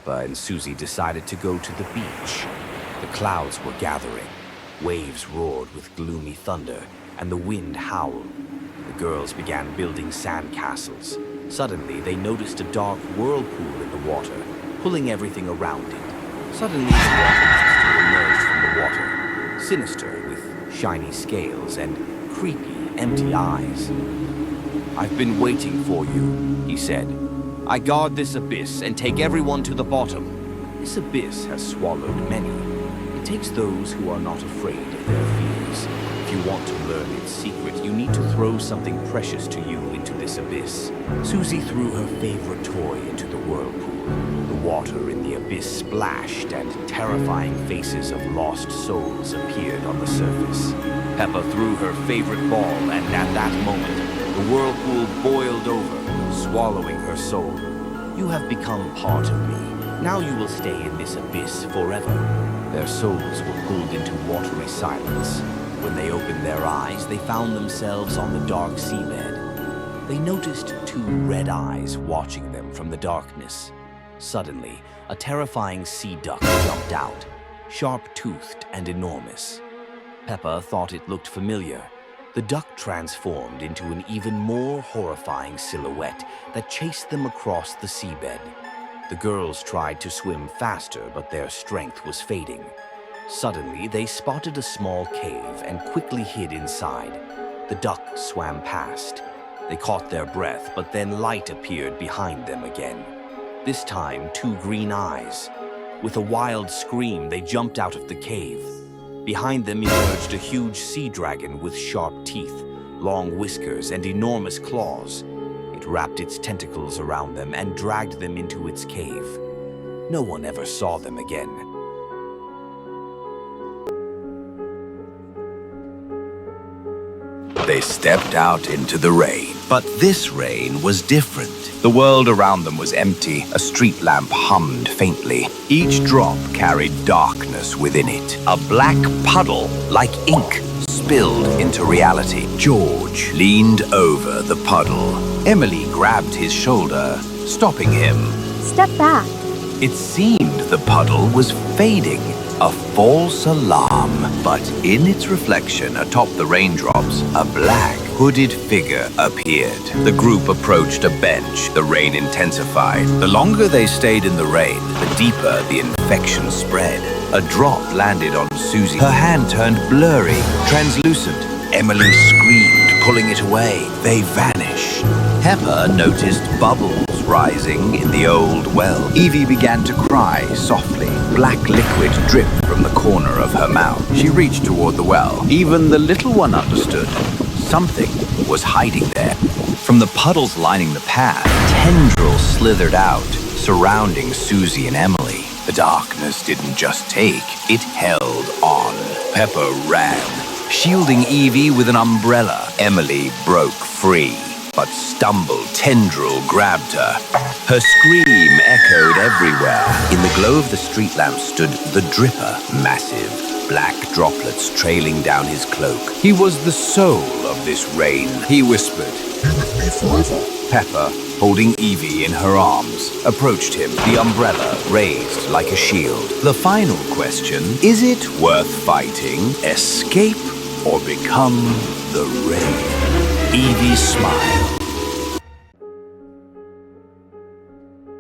Peppa and Susie decided to go to the beach. The clouds were gathering. Waves roared with gloomy thunder, and the wind howled. The girls began building sand castles. Suddenly, they noticed a dark whirlpool in the water, pulling everything around it. Suddenly, the water monster emerged from the water, sinister with shiny scales and creepy, empty eyes. "I've been waiting for you," he said. "I guard this abyss and take everyone to the bottom. This abyss has swallowed many. It takes those who are not afraid of their fears. If you want to learn its secret, you need to throw something precious to you into this abyss." Susie threw her favorite toy into the whirlpool. The water in the abyss splashed, and terrifying faces of lost souls appeared on the surface. Peppa threw her favorite ball, and at that moment, the whirlpool boiled over, swallowing her soul. "You have become part of me. Now you will stay in this abyss forever." Their souls were pulled into watery silence. When they opened their eyes, they found themselves on the dark seabed. They noticed two red eyes watching them from the darkness. Suddenly, a terrifying sea duck jumped out, sharp-toothed and enormous. Peppa thought it looked familiar. The duck transformed into an even more horrifying silhouette that chased them across the seabed. The girls tried to swim faster, but their strength was fading. Suddenly, they spotted a small cave and quickly hid inside. The duck swam past. They caught their breath, but then light appeared behind them again. This time, two green eyes. With a wild scream, they jumped out of the cave. Behind them emerged a huge sea dragon with sharp teeth, long whiskers, and enormous claws. It wrapped its tentacles around them and dragged them into its cave. No one ever saw them again. They stepped out into the rain, but this rain was different. The world around them was empty. A street lamp hummed faintly. Each drop carried darkness within it. A black puddle, like ink, spilled into reality. George leaned over the puddle. Emily grabbed his shoulder, stopping him. Step back. It seemed the puddle was fading. A false alarm, but in its reflection atop the raindrops, a black, hooded figure appeared. The group approached a bench. The rain intensified. The longer they stayed in the rain, the deeper the infection spread. A drop landed on Susie. Her hand turned blurry, translucent. Emily screamed, pulling it away. They vanished. Peppa noticed bubbles rising in the old well. Evie began to cry softly. Black liquid dripped from the corner of her mouth. She reached toward the well. Even the little one understood. Something was hiding there. From the puddles lining the path, tendrils slithered out, surrounding Susie and Emily. The darkness didn't just take, it held on. Peppa ran, shielding Evie with an umbrella. Emily broke free, but stumbled. Tendril grabbed her. Her scream echoed everywhere. In the glow of the street lamp stood the Dripper, massive, black droplets trailing down his cloak. He was the soul of this rain, he whispered. Peppa, holding Evie in her arms, approached him, the umbrella raised like a shield. The final question, is it worth fighting, escape, or become the rain? Evie smiled.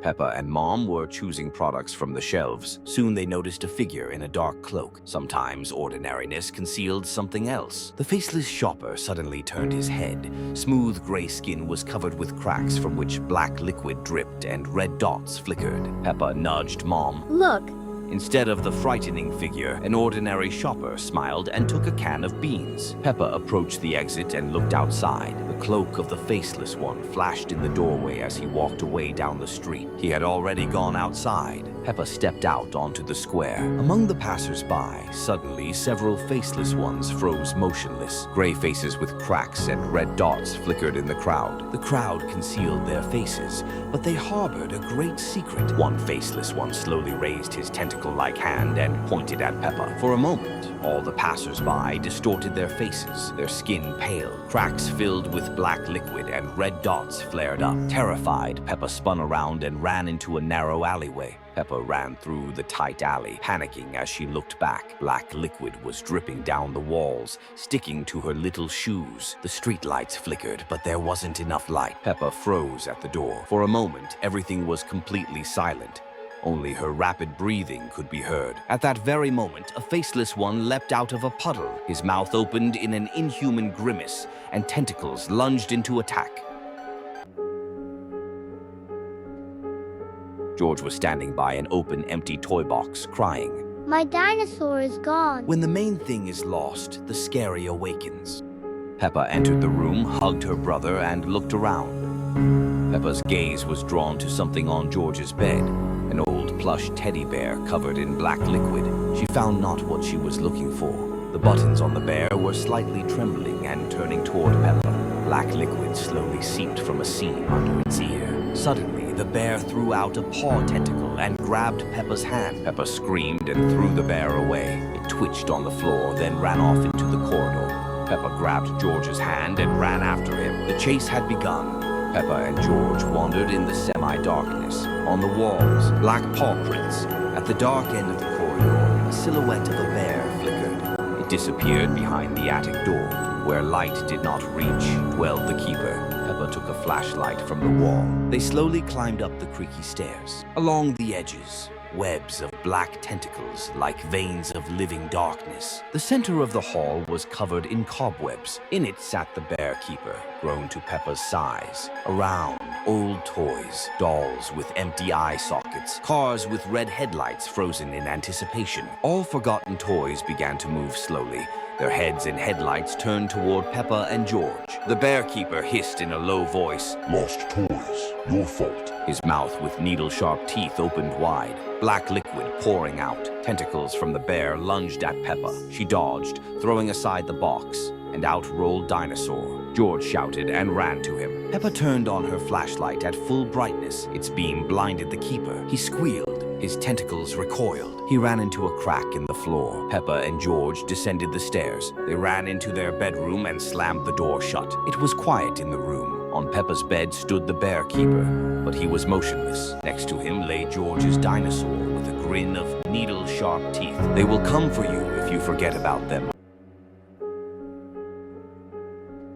Peppa and Mom were choosing products from the shelves. Soon they noticed a figure in a dark cloak. Sometimes ordinariness concealed something else. The faceless shopper suddenly turned his head. Smooth gray skin was covered with cracks from which black liquid dripped and red dots flickered. Peppa nudged Mom. Look. Instead of the frightening figure, an ordinary shopper smiled and took a can of beans. Peppa approached the exit and looked outside. The cloak of the faceless one flashed in the doorway as he walked away down the street. He had already gone outside. Peppa stepped out onto the square. Among the passers-by, suddenly several faceless ones froze motionless. Gray faces with cracks and red dots flickered in the crowd. The crowd concealed their faces, but they harbored a great secret. One faceless one slowly raised his tentacles tentacle-like hand and pointed at Peppa. For a moment, all the passers-by distorted their faces, their skin pale. Cracks filled with black liquid and red dots flared up. Terrified, Peppa spun around and ran into a narrow alleyway. Peppa ran through the tight alley, panicking as she looked back. Black liquid was dripping down the walls, sticking to her little shoes. The streetlights flickered, but there wasn't enough light. Peppa froze at the door. For a moment, everything was completely silent. Only her rapid breathing could be heard. At that very moment, a faceless one leapt out of a puddle. His mouth opened in an inhuman grimace, and tentacles lunged into attack. George was standing by an open, empty toy box, crying. My dinosaur is gone. When the main thing is lost, the scary awakens. Peppa entered the room, hugged her brother, and looked around. Peppa's gaze was drawn to something on George's bed, an old plush teddy bear covered in black liquid. She found not what she was looking for. The buttons on the bear were slightly trembling and turning toward Peppa. Black liquid slowly seeped from a seam under its ear. Suddenly, the bear threw out a paw tentacle and grabbed Peppa's hand. Peppa screamed and threw the bear away. It twitched on the floor, then ran off into the corridor. Peppa grabbed George's hand and ran after him. The chase had begun. Peppa and George wandered in the semi-darkness. On the walls, black paw prints. At the dark end of the corridor, a silhouette of a bear flickered. It disappeared behind the attic door. Where light did not reach, dwelled the keeper. Peppa took a flashlight from the wall. They slowly climbed up the creaky stairs. Along the edges, webs of black tentacles like veins of living darkness. The center of the hall was covered in cobwebs. In it sat the bear keeper, grown to Peppa's size. Around, old toys, dolls with empty eye sockets, cars with red headlights frozen in anticipation. All forgotten toys began to move slowly. Their heads and headlights turned toward Peppa and George. The bear keeper hissed in a low voice, Lost toys, your fault. His mouth with needle-sharp teeth opened wide, black liquid pouring out. Tentacles from the bear lunged at Peppa. She dodged, throwing aside the box, and out rolled Dinosaur. George shouted and ran to him. Peppa turned on her flashlight at full brightness. Its beam blinded the keeper. He squealed. His tentacles recoiled. He ran into a crack in the floor. Peppa and George descended the stairs. They ran into their bedroom and slammed the door shut. It was quiet in the room. On Peppa's bed stood the bear keeper, but he was motionless. Next to him lay George's dinosaur with a grin of needle-sharp teeth. They will come for you if you forget about them.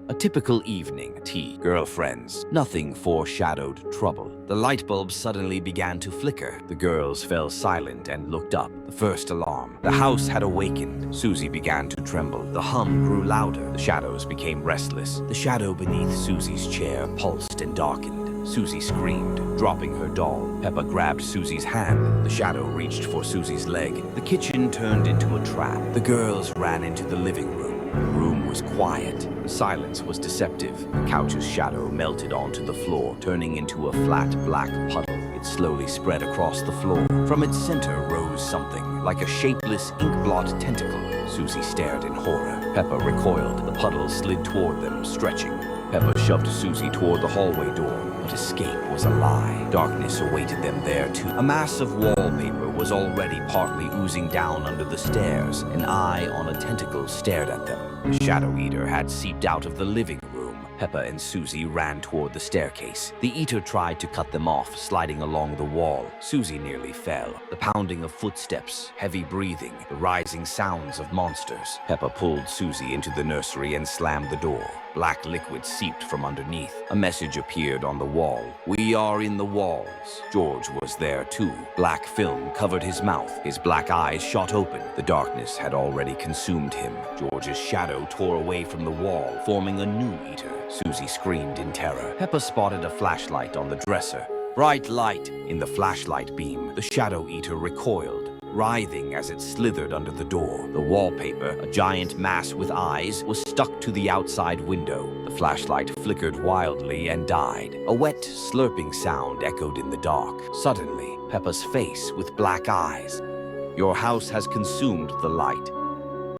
A typical evening, tea, girlfriends. Nothing foreshadowed trouble. The light bulbs suddenly began to flicker. The girls fell silent and looked up. The first alarm. The house had awakened. Susie began to tremble. The hum grew louder. The shadows became restless. The shadow beneath Susie's chair pulsed and darkened. Susie screamed, dropping her doll. Peppa grabbed Susie's hand. The shadow reached for Susie's leg. The kitchen turned into a trap. The girls ran into the living room. The room was quiet. The silence was deceptive. The couch's shadow melted onto the floor, turning into a flat black puddle. It slowly spread across the floor. From its center rose something, like a shapeless ink-blot tentacle. Susie stared in horror. Peppa recoiled. The puddle slid toward them, stretching. Peppa shoved Susie toward the hallway door, but escape was a lie. Darkness awaited them there too. A mass of wallpaper was already partly oozing down under the stairs. An eye on a tentacle stared at them. The Shadow Eater had seeped out of the living room. Peppa and Susie ran toward the staircase. The eater tried to cut them off, sliding along the wall. Susie nearly fell. The pounding of footsteps, heavy breathing, the rising sounds of monsters. Peppa pulled Susie into the nursery and slammed the door. Black liquid seeped from underneath. A message appeared on the wall. "We are in the walls." George was there too. Black film covered his mouth. His black eyes shot open. The darkness had already consumed him. George's shadow tore away from the wall, forming a new eater. Susie screamed in terror. Peppa spotted a flashlight on the dresser. Bright light. In the flashlight beam, the Shadow Eater recoiled, writhing as it slithered under the door. The wallpaper, a giant mass with eyes, was stuck to the outside window. The flashlight flickered wildly and died. A wet, slurping sound echoed in the dark. Suddenly, Peppa's face with black eyes. "Your house has consumed the light.